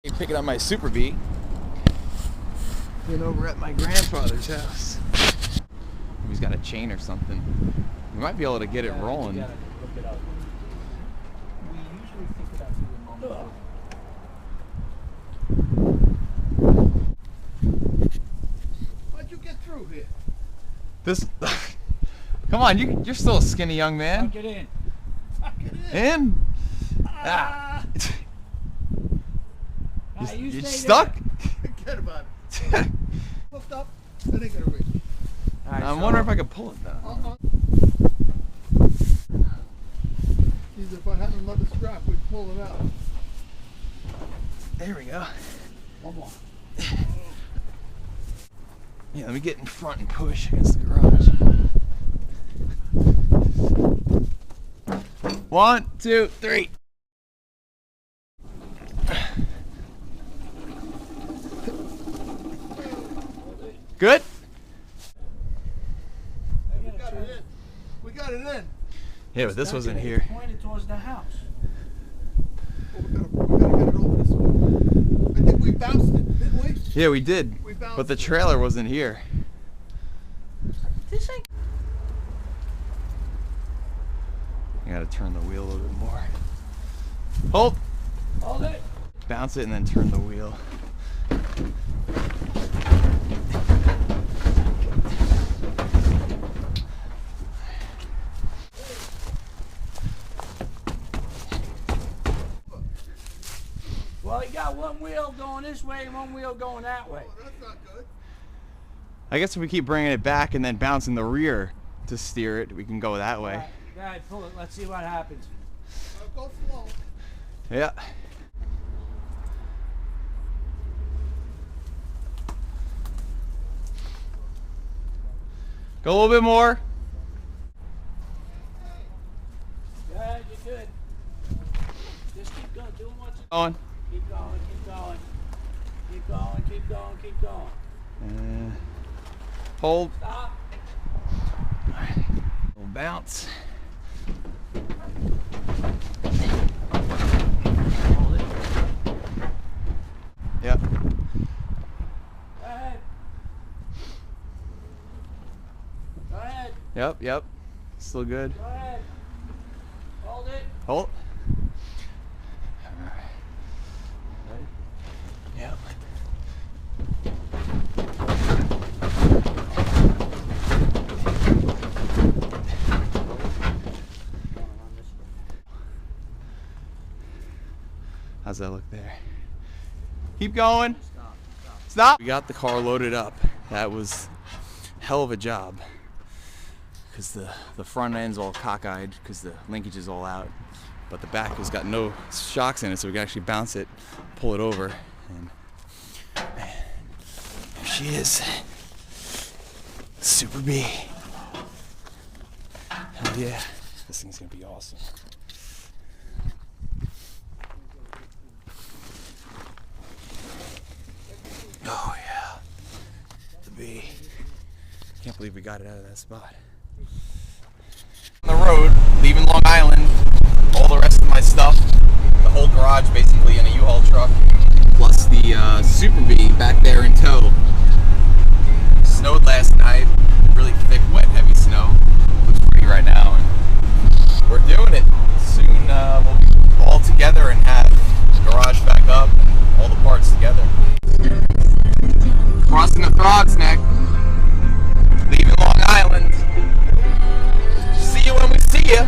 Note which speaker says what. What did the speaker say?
Speaker 1: Picking up my Super Bee. Been over at my grandfather's house. He's got a chain or something. We might be able to get it rolling.
Speaker 2: We usually think about doing How'd you get through here?
Speaker 1: This. Come on, you're still a skinny young man.
Speaker 2: Get in. Get
Speaker 1: in. Ah. You're stuck?
Speaker 2: Forget about it. Lift up, it ain't gonna reach.
Speaker 1: Right, I'm wondering if I could pull it though.
Speaker 2: Geez, if I had another strap, we'd pull it out.
Speaker 1: There we go.
Speaker 2: One more.
Speaker 1: Yeah, let me get in front and push against the garage. 1, 2, 3. Good?
Speaker 2: We got it in.
Speaker 1: Yeah, but this wasn't here.
Speaker 2: Pointed towards the house.
Speaker 3: Oh, we gotta get it over this way. I think we bounced it, didn't we?
Speaker 1: Yeah, we did. But the trailer wasn't here.
Speaker 2: This ain't.
Speaker 1: You gotta turn the wheel a little bit more. Hold!
Speaker 2: Hold it.
Speaker 1: Bounce it and then turn the wheel.
Speaker 2: Well, you got one wheel going this way and one wheel going that way.
Speaker 3: Oh, that's not good.
Speaker 1: I guess if we keep bringing it back and then bouncing the rear to steer it, we can go that way.
Speaker 2: All right, pull it. Let's see what happens.
Speaker 3: Go slow.
Speaker 1: Yeah. Go a little bit more.
Speaker 2: Go ahead, you're good. Just keep going, doing what you're
Speaker 1: On.
Speaker 2: Keep going, keep going. Keep going, keep going, keep going.
Speaker 1: Hold.
Speaker 2: Stop.
Speaker 1: Little bounce.
Speaker 2: Hold it.
Speaker 1: Yep.
Speaker 2: Go ahead. Go ahead.
Speaker 1: Yep. Still good.
Speaker 2: Go ahead. Hold it.
Speaker 1: Hold. Yep. How's that look there? Keep going. Stop. We got the car loaded up. That was hell of a job. Because the front end's all cockeyed because the linkage is all out. But the back has got no shocks in it, so we can actually bounce it, pull it over, and man, there she is. Super Bee. Hell yeah. This thing's gonna be awesome. Oh yeah. The Bee. Can't believe we got it out of that spot. On the road, leaving Long Island, all the rest of my stuff, the whole garage basically in a U-Haul truck, plus the Super Bee back there in tow. Snowed last night, really thick, wet, heavy snow. Looks pretty right now, and we're doing it. Soon we'll be all together and have the garage back up, all the parts together. Crossing the Frog's Neck, leaving Long Island. See you when we see you.